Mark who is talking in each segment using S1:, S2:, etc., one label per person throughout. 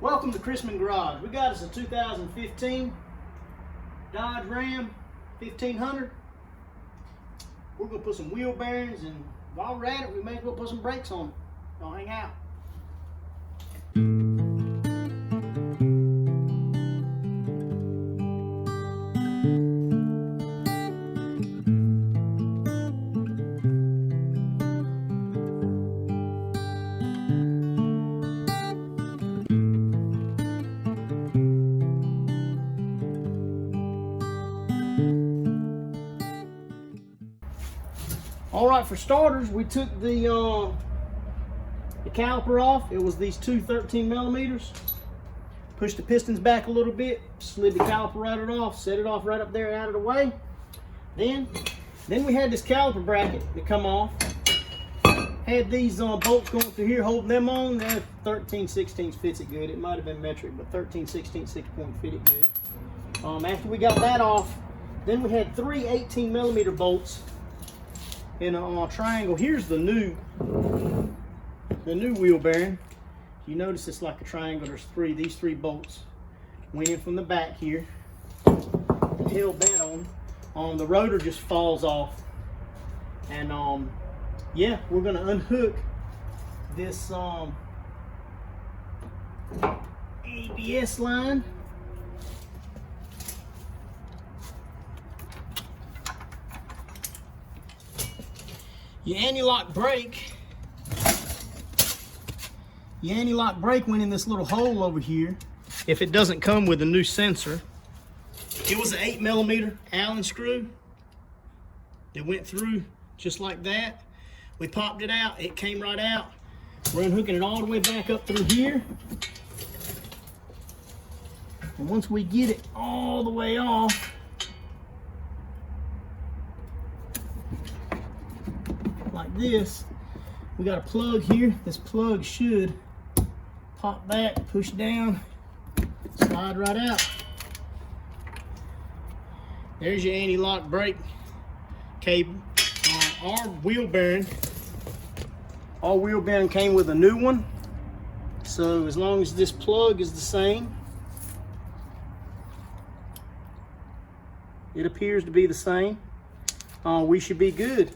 S1: Welcome to Chrisman Garage. We got us a 2015 Dodge Ram 1500. We're gonna put some wheel bearings, and while we're at it, we may as well put some brakes on it. Don't hang out. All right, for starters, we took the caliper off. It was these two 13 millimeters. Pushed the pistons back a little bit, slid the caliper right off, set it off right up there out of the way. Then we had this caliper bracket that come off. Had these bolts going through here holding them on. They're 13/16 fits it good. It might have been metric, but 13/16 6-point fit it good. After we got that off, then we had three 18 millimeter bolts in a triangle. Here's the new wheel bearing. You notice it's like a triangle. There's these three bolts went in from the back here and held that on. The rotor just falls off, and yeah, we're gonna unhook this ABS line. Your anti-lock brake went in this little hole over here. If it doesn't come with a new sensor, it was an 8 millimeter Allen screw that went through just like that. We popped it out, it came right out. We're unhooking it all the way back up through here. And once we get it all the way off, like this, we got a plug here. This plug should pop back, push down, slide right out. There's your anti-lock brake cable. Our wheel bearing came with a new one, so as long as this plug is the same, it appears to be the same, we should be good.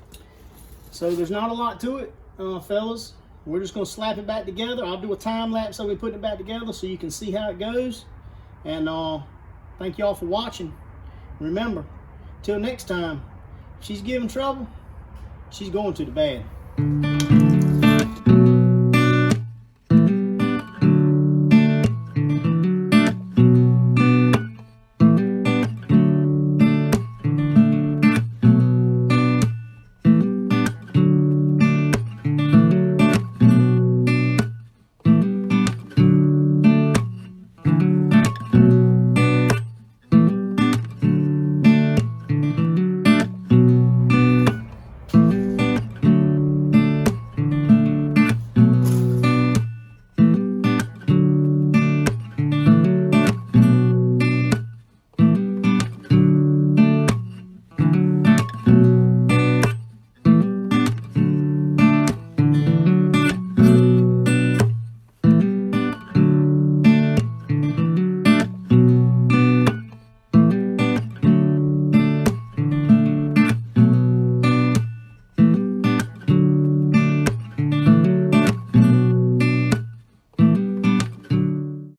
S1: So there's not a lot to it, fellas. We're just gonna slap it back together. I'll do a time lapse of me putting it back together so you can see how it goes. And thank y'all for watching. Remember, till next time, if she's giving trouble, she's going to the bad.